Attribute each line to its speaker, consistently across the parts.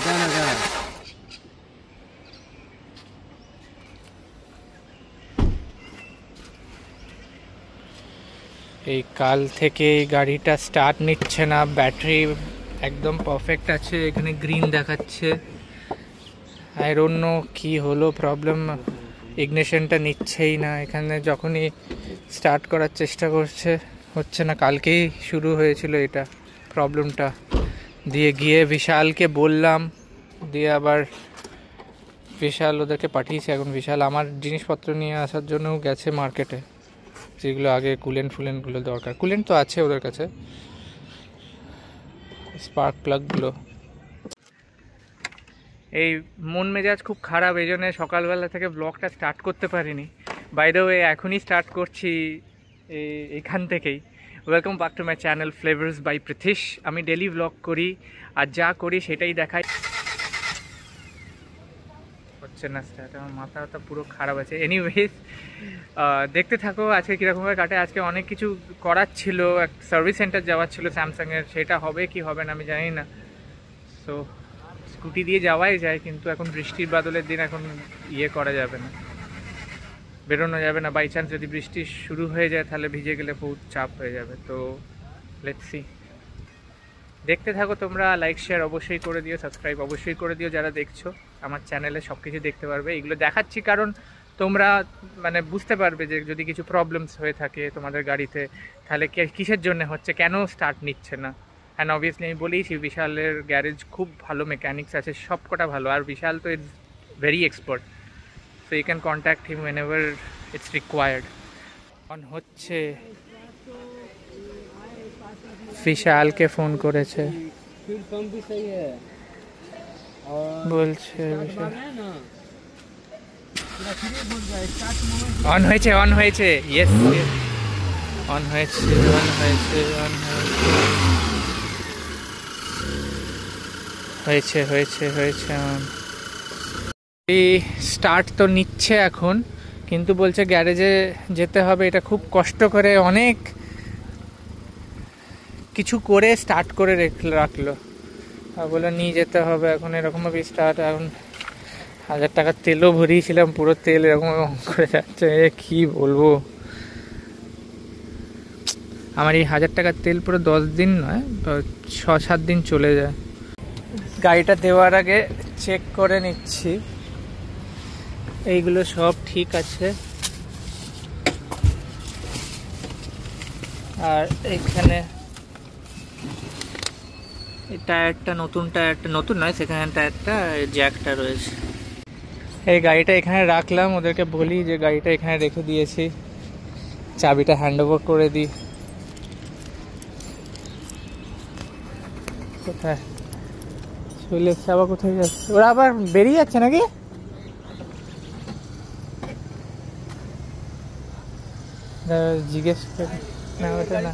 Speaker 1: এই কাল থেকে গাড়িটা স্টার্ট নিচ্ছে না, ব্যাটারি একদম পারফেক্ট আছে, এখানে গ্রিন দেখাচ্ছে। আই ডোন্ট নো কি হলো প্রবলেম, ইগনিশনটা নিচ্ছেই না। এখানে যখনই স্টার্ট করার চেষ্টা করছে হচ্ছে না। কালকেই শুরু হয়েছিল এটা প্রবলেমটা, দিয়ে গিয়ে বিশালকে বললাম, দিয়ে আবার বিশাল ওদেরকে পাঠিয়েছে। এখন বিশাল আমার জিনিসপত্র নিয়ে আসার জন্যও গেছে মার্কেটে, যেগুলো আগে কুলেন্টগুলো দরকার। কুলেন্ট তো আছে ওদের কাছে, স্পার্ক প্লাগগুলো। এই মন মেজাজ খুব খারাপ, এই জন্য সকালবেলা থেকে ব্লগটা স্টার্ট করতে পারিনি। বাই দ্য ওয়ে এখনই স্টার্ট করছি এইখান থেকেই। Welcome back to my channel flavours by Pritish. আমি ডেলি ব্লগ করি, আর যা করি সেটাই দেখাই। হচ্ছে না স্টার্ট, আমার মাথাটা পুরো খারাপ আছে। এনিওয়েজ দেখতে থাকো আজকে কীরকমভাবে কাটে। আজকে অনেক কিছু করার ছিল, এক সার্ভিস সেন্টার যাওয়ার ছিল স্যামসাংয়ের, সেটা হবে কি হবে না আমি জানি না। সো স্কুটি দিয়ে যাওয়াই যায়, কিন্তু এখন বৃষ্টির বাদলের দিন, এখন করা যাবে না, বেরোনো যাবে না। বাই চান্স যদি বৃষ্টি শুরু হয়ে যায় তাহলে ভিজে গেলে বহুত চাপ হয়ে যাবে। তো লেটস সি, দেখতে থাকো তোমরা। লাইক শেয়ার অবশ্যই করে দিও, সাবস্ক্রাইব অবশ্যই করে দিও। যারা দেখছো আমার চ্যানেলে সব কিছু দেখতে পারবে। এগুলো দেখাচ্ছি কারণ তোমরা মানে বুঝতে পারবে যে যদি কিছু প্রবলেমস হয়ে থাকে তোমাদের গাড়িতে, তাহলে কিসের জন্য হচ্ছে, কেন স্টার্ট নিচ্ছে না। অ্যান্ড অবভিয়াসলি আমি বলেইছি বিশালের গ্যারেজ খুব ভালো মেকানিক্স আছে, সব কটা ভালো। আর বিশাল তো it's very expert, so you can contact him whenever it's required. On হচ্ছে, বিশালকে ফোন করেছে, বলছে অন হয়েছে, অন হয়েছে, ইয়েস অন হয়েছে, অন হয়েছে, অন হয়েছে, হয়েছে, হয়েছে অন। এই স্টার্ট তো নিচ্ছে এখন, কিন্তু বলছে গ্যারেজে যেতে হবে। এটা খুব কষ্ট করে অনেক কিছু করে স্টার্ট করে রাখলো, আর বলে নিয়ে যেতে হবে এখন। এরকমভাবে স্টার্ট, এখন 1000 টাকার তেলও ভরিয়েছিলাম, পুরো তেল এরকম করে যাচ্ছে। কি বলবো, আমার এই 1000 টাকার তেল পুরো 10 দিন নয় 6-7 দিন চলে যায়। গাড়িটা দেওয়ার আগে চেক করে নিচ্ছি এইগুলো সব ঠিক আছে। আর এখানে এই টায়ারটা, নতুন টায়ারটা, নতুন নয় সেকেন্ড হ্যান্ড টায়ারটা, জ্যাকটা রয়েছে। এই গাড়িটা এখানে রাখলাম, ওদেরকে বলি যে গাড়িটা এখানে রেখে দিয়েছি, চাবিটা হ্যান্ড ওভার করে দিই। কোথায় চলে এসছে আবার, কোথায় যাচ্ছে ওরা, আবার বেরিয়ে যাচ্ছে নাকি? জিজ্ঞেস করে না, ওটা না।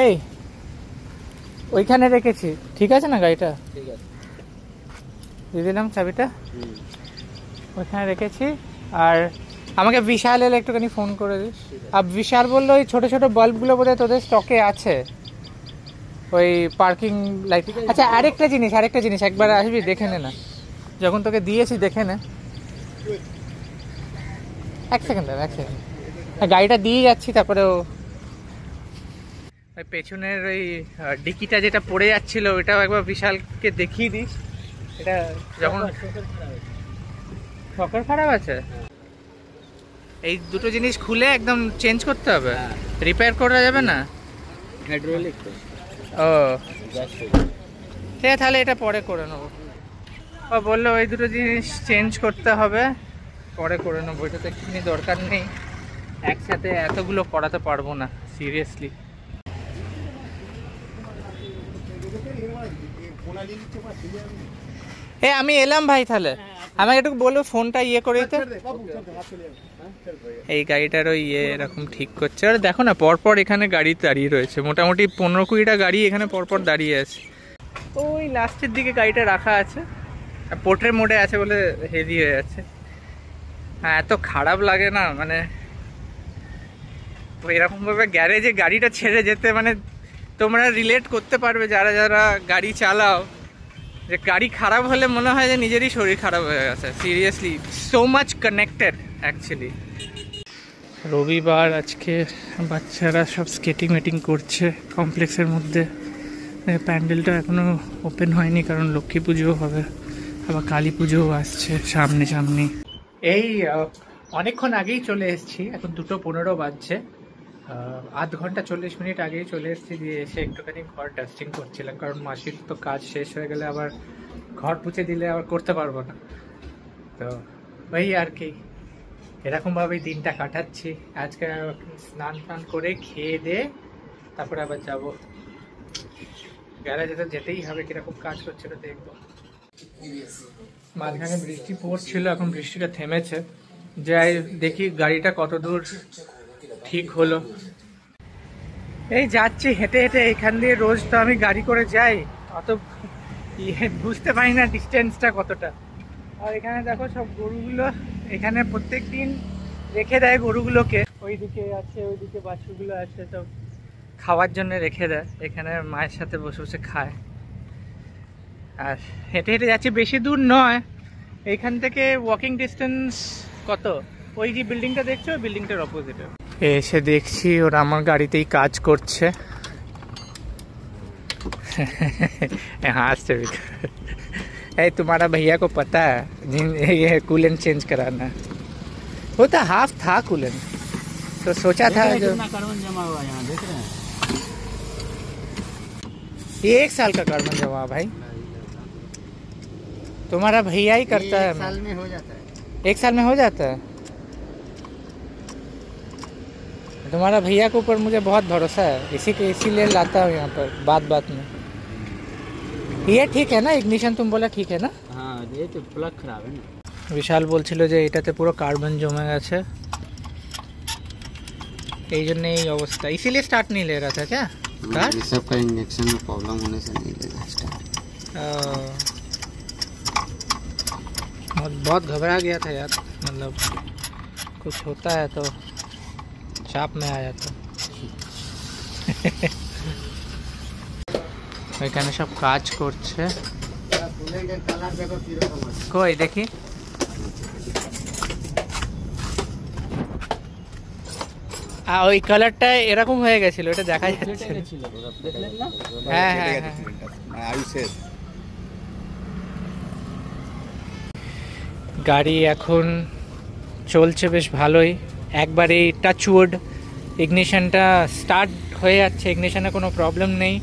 Speaker 1: এই ওইখানে রেখেছি, ঠিক আছে না? গাড়িটা ঠিক আছে, দিয়ে দিলাম চাবিটা, ওইখানে রেখেছি। আর আমাকে বিশাল এলে একটুখানি ফোন করে দিস। আর বিশাল বললো ওই ছোটো ছোটো বাল্বগুলো বোধহয় তোদের স্টকে আছে, ওই পার্কিং লাইট। আচ্ছা আরেকটা জিনিস একবার আসবি দেখে নে না, যখন তোকে দিয়েছি দেখে নে। এক সেকেন্ড, গাড়িটা দিয়ে যাচ্ছি। তারপরে ওই পেছনের ওই ডিকিটা যেটা পড়ে যাচ্ছিল, ওইটাও একবার বিশালকে দেখিয়ে দিস। এটা যখন শকার খারাপ আছে, এই দুটো জিনিস খুলে একদম চেঞ্জ করতে হবে, রিপেয়ার করা যাবে না। ও ঠিক আছে, তাহলে এটা পরে করে নেবো। ও বললো ওই দুটো জিনিস চেঞ্জ করতে হবে, পরে করে নেবো। এটা তো এক্ষুনি দরকার নেই, একসাথে এতগুলো করাতে পারবো না সিরিয়াসলি। আমি এলাম ভাই, তাহলে আমাকে একটু বলবো ফোনটা করে দিতে। এই গাড়িটার ওই এরকম ঠিক করছে। আর দেখো না, পরপর এখানে গাড়ি দাঁড়িয়ে রয়েছে, মোটামুটি 15-20টা গাড়ি এখানে পরপর দাঁড়িয়ে আছে। ওই লাস্টের দিকে গাড়িটা রাখা আছে, আর পোর্ট্রেট মোডে আছে বলে হেভি হয়ে যাচ্ছে। হ্যাঁ, এত খারাপ লাগে না, মানে এরকমভাবে গ্যারেজে গাড়িটা ছেড়ে যেতে, মানে তোমরা রিলেট করতে পারবে যারা যারা গাড়ি চালাও, যে গাড়ি খারাপ হলে মনে হয় যে নিজেরই শরীর খারাপ হয়ে গেছে। Seriously so much connected actually. রবিবার আজকে বাচ্চারা সব স্কেটিং মেটিং করছে কমপ্লেক্সের মধ্যে। প্যান্ডেলটা এখনও ওপেন হয়নি কারণ লক্ষ্মী পুজোও হবে, আবার কালী পুজোও আসছে সামনে সামনে। এই অনেকক্ষণ আগেই চলে এসেছি, এখন 2:15 বাজছে। আধ ঘন্টা 40 মিনিট আগেই চলে এসেছি, দিয়ে এসে একটুখানি ঘর ডাস্টিং করছিলাম, কারণ মাসির তো কাজ শেষ হয়ে গেলে আবার ঘর পুছে দিলে আবার করতে পারবো না। তো ওই আর কি, এরকমভাবেই দিনটা কাটাচ্ছি। আজকে স্নান টান করে খেয়ে দিয়ে তারপরে আবার যাবো গ্যারেজে, তো যেতেই হবে। কিরকম কাজ করছিল দেখবো। মাঝখানে বৃষ্টি পড়ছিল, এখন বৃষ্টিটা থেমেছে। যাই দেখি গাড়িটা কত দূর ঠিক হলো। এই যাচ্ছি হেঁটে হেঁটে, এখান দিয়ে রোজ তো আমি গাড়ি করে যাই, অত বুঝতে পারি না ডিস্টেন্সটা কতটা। আর এখানে দেখো সব গরুগুলো এখানে প্রত্যেক দিন রেখে দেয় গরুগুলোকে, ওইদিকে আছে ওইদিকে বাছুরগুলো আছে, সব খাওয়ার জন্য রেখে দেয়। এখানে মায়ের সাথে বসে বসে খায়। আর হেঁটে হেঁটে যাচ্ছি, বেশি দূর নয় এইখান থেকে, ওয়াকিং ডিস্টেন্স কত, ওই যে বিল্ডিংটা দেখছো ওই বিল্ডিংটার অপোজিটে। এসে দেখছি ওরা আমার গাড়িতেই কাজ করছে। হাসছে। এই तुम्हारा भैया को पता है ये कूलेंट चेंज कराना, वो तो हाफ था कूलेंट, तो सोचा था जो
Speaker 2: कार्बन जमा हुआ यहाँ देख रहे हैं,
Speaker 1: ये 1 साल का कार्बन जमा भाई, तुम्हारा भैया ही करता है।
Speaker 2: 1 साल में हो जाता है,
Speaker 1: 1 साल में हो जाता है। तुम्हारा भैया के ऊपर मुझे बहुत भरोसा है, इसीलिए लाता हूँ यहाँ पर बात बात में। ये ठीक है ना इग्निशन, तुम बोला ठीक है ना?
Speaker 2: हाँ ये तो प्लग खराब है ना।
Speaker 1: विशाल বলছিল যে এটাতে পুরো কার্বন জমে গেছে, এই জন্য এই অবস্থা, इसीलिए स्टार्ट नहीं ले रहा था क्या कार?
Speaker 2: ये सब का इंजेक्शन में प्रॉब्लम होने से नहीं लेगा स्टार्ट।
Speaker 1: बहुत घबरा गया था यार, मतलब कुछ होता है तो चाप में आ जाता। এখানে সব কাজ করছে, কই দেখি। ওই কালারটা এরকম হয়ে গেছিল, এটা দেখা যাচ্ছে। হ্যাঁ হ্যাঁ গাড়ি এখন চলছে বেশ ভালোই, একবারে টাচউড ইগনিশনটা স্টার্ট হয়ে যাচ্ছে, ইগনিশনে কোনো প্রবলেম নেই।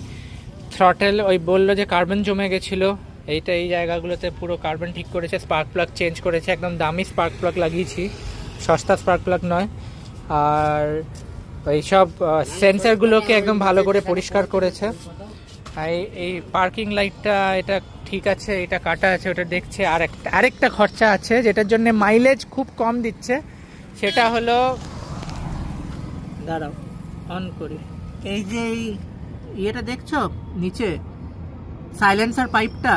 Speaker 1: থ্রটেল ওই বললো যে কার্বন জমে গেছিলো, এইটা এই জায়গাগুলোতে পুরো কার্বন ঠিক করেছে, স্পার্ক প্লাগ চেঞ্জ করেছে, একদম দামি স্পার্ক প্লাগ লাগিয়েছি, সস্তা স্পার্ক প্লাগ নয়। আর ওই সব সেন্সারগুলোকে একদম ভালো করে পরিষ্কার করেছে। এই পার্কিং লাইটটা এটা ঠিক আছে, এটা কাটা আছে, ওটা দেখছে। আর আরেকটা খরচা আছে যেটার জন্য মাইলেজ খুব কম দিচ্ছে, সেটা হলো, দাঁড়াও অন করি, এই যে ইয়েটা দেখছো নিচে সাইলেন্সার পাইপটা,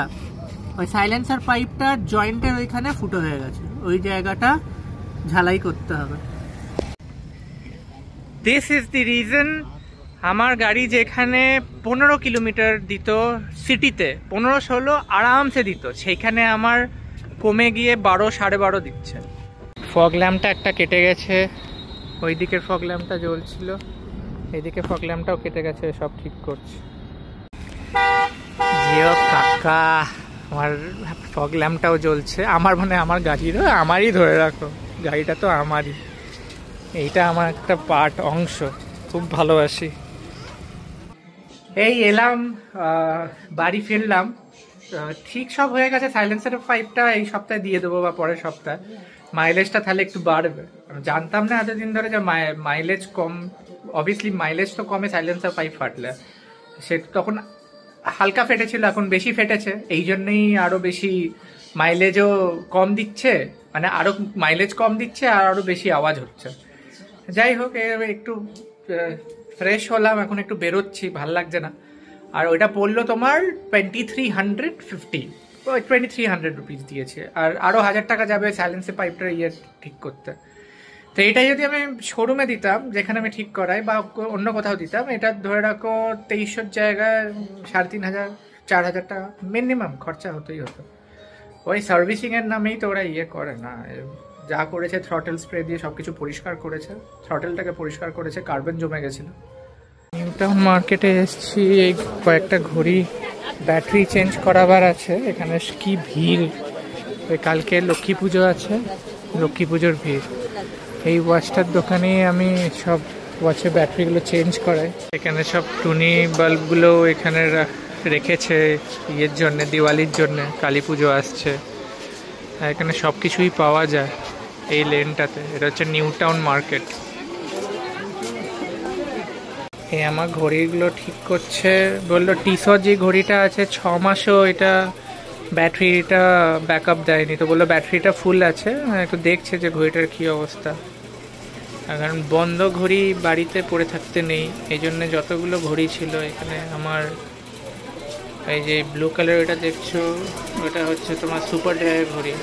Speaker 1: ওই সাইলেন্সার পাইপটা জয়েন্টের ওইখানে ফুটো হয়ে গেছে, ওই জায়গাটা ঝালাই করতে হবে। দিস ইজ দি রিজন আমার গাড়ি যেখানে 15 কিলোমিটার দিত সিটিতে, 15-16 আরামসে দিত, সেইখানে আমার কমে গিয়ে 12-12.5 দিচ্ছে। ফগ ল্যাম্পটা একটা কেটে গেছে, ওই দিকের ফগ ল্যাম্পটা জ্বলছিল, এইদিকে ফগ ল্যাম্পটাও কেটে গেছে, সব ঠিক করছে। জিও কাকা, আমার ফগ ল্যাম্পটাও জ্বলছে, আমার মানে আমার গাড়িরও, আমারই ধরে রাখো, গাড়িটা তো আমারই, এইটা আমার একটা পার্ট, অংশ, খুব ভালোবাসি। এই এলাম, বাড়ি ফিরলাম, ঠিক সব হয়ে গেছে। সাইলেন্সারের পাইপটা এই সপ্তাহে দিয়ে দেবো বা পরের সপ্তাহে, মাইলেজটা তাহলে একটু বাড়বে। জানতাম না এতদিন ধরে যে মাইলেজ কম, অবভিয়াসলি মাইলেজ তো কমে সাইলেন্সার পাইপ ফাটলে, সে তখন হালকা ফেটেছিল, এখন বেশি ফেটেছে, এই জন্যই আরো বেশি মাইলেজও কম দিচ্ছে, মানে আরো মাইলেজ কম দিচ্ছে আর আরো বেশি আওয়াজ হচ্ছে। যাই হোক, একটু ফ্রেশ হলাম, এখন একটু বেরোচ্ছি, ভাল লাগছে না। আর ওইটা পড়লো তোমার 2350, 2300 রুপিস দিয়েছে, আর আরো 1000 টাকা যাবে সাইলেন্সের পাইপটা ইয়ে ঠিক করতে। তো এটা যদি আমি শোরুমে দিতাম, যেখানে আমি ঠিক করাই, বা অন্য কোথাও দিতাম, এটা ধরে রাখো 2300 জায়গায় 3500 4000 টাকা মিনিমাম খরচা হতেই হতো। ওই সার্ভিসিংয়ের নামেই তো ওরা ইয়ে করে না, যা করেছে থ্রটেল স্প্রে দিয়ে সব কিছু পরিষ্কার করেছে, থ্রটেলটাকে পরিষ্কার করেছে, কার্বন জমে গেছিলো। নিউ টাউন মার্কেটে এসেছি, এই কয়েকটা ঘড়ি ব্যাটারি চেঞ্জ করাবার আছে। এখানে কি ভিড়! কালকে লক্ষ্মী পুজো আছে, লক্ষ্মী পুজোর ভিড়। এই ওয়াচটার দোকানে আমি সব ওয়াচের ব্যাটারিগুলো চেঞ্জ করাই। এখানে সব টুনি বাল্বগুলো এখানে রেখেছে ইয়ের জন্যে, দিওয়ালির জন্যে, কালী পুজো আসছে। এখানে সব কিছুই পাওয়া যায় এই লেনটাতে। এটা হচ্ছে নিউ টাউন মার্কেট। এই আমার ঘড়িগুলো ঠিক করছে, বললো টিসর যে ঘড়িটা আছে 6 মাসও এটা ব্যাটারিটা ব্যাকআপ দেয়নি, তো বললো ব্যাটারিটা ফুল আছে, একটু দেখছে যে ঘড়িটার কী অবস্থা। কারণ বন্ধ ঘড়ি বাড়িতে পড়ে থাকতে নেই, এই জন্য যতগুলো ঘড়ি ছিল এখানে আমার, এই যে ব্লু কালার এটা দেখছো, ওটা হচ্ছে তোমার সুপার ড্রাইভ ঘড়ি,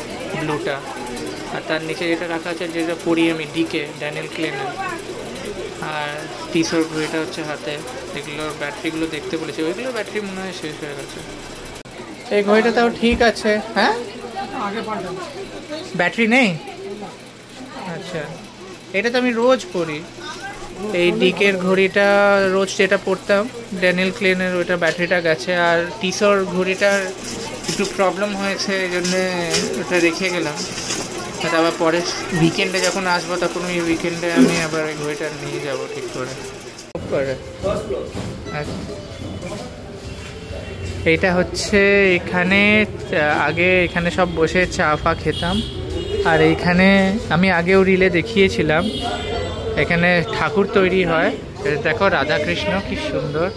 Speaker 1: ব্লুটা। আর তার নিচে যেটা রাখা আছে, যেটা পড়ি আমি, ডিকে, ড্যানিয়েল ক্লেনের। আর টিসর ঘড়িটা হচ্ছে হাতে। এগুলোর ব্যাটারিগুলো দেখতে বলেছে, ওইগুলো ব্যাটারি মনে হয় শেষ হয়ে গেছে। এই ঘড়িটা তাও ঠিক আছে। হ্যাঁ, ব্যাটারি নেই? আচ্ছা, এটা তো আমি রোজ পরি। এই ডিকের ঘড়িটা রোজ যেটা পরতাম, ড্যানিয়েল ক্লেনের, ওইটা ব্যাটারিটা গেছে। আর টিসর ঘড়িটার একটু প্রবলেম হয়েছে, এই জন্যে ওটা রেখে গেলাম। আবার পরে উইকেন্ডে যখন আসবো, তখন ওই উইকেন্ডে আমি আবার ওই ঘড়িটা নিয়ে যাব ঠিক করে। এইটা হচ্ছে এখানে, আগে এখানে সব বসে চা ফা খেতাম। আর এইখানে আমি আগেও রিলে দেখিয়েছিলাম, এখানে ঠাকুর তৈরি হয়। দেখো রাধাকৃষ্ণ, কি সুন্দর,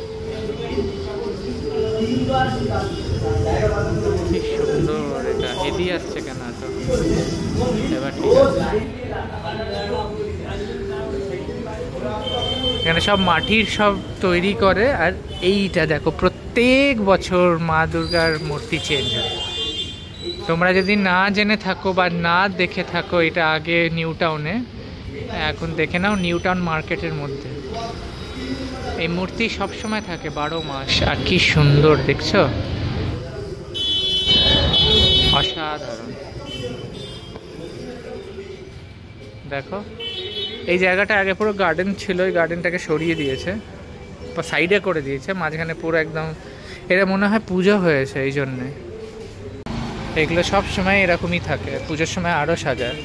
Speaker 1: কি সুন্দর। এটা হেভি আসছে কেন তো, এবার ঠিক আছে। এখানে সব মাটির সব তৈরি করে। আর এইটা দেখো, প্রত্যেক বছর মা দুর্গার মূর্তি চেঞ্জ হয়। তোমরা যদি না জেনে থাকো বা না দেখে থাকো, এটা আগে নিউ টাউনে, এখন দেখে নাও নিউ টাউন মার্কেটের মধ্যে। এই মূর্তি সবসময় থাকে 12 মাস। আর কি সুন্দর দেখছো, অসাধারণ। দেখো, এই জায়গাটা আগে পুরো গার্ডেন ছিল, এই গার্ডেনটাকে সরিয়ে দিয়েছে, সাইডে করে দিয়েছে, মাঝখানে পুরো একদম, এটা মনে হয় পুজো হয়েছে এই জন্যে। এগুলো সব সময় এরকমই থাকে, পুজোর সময় আরও সাজায়।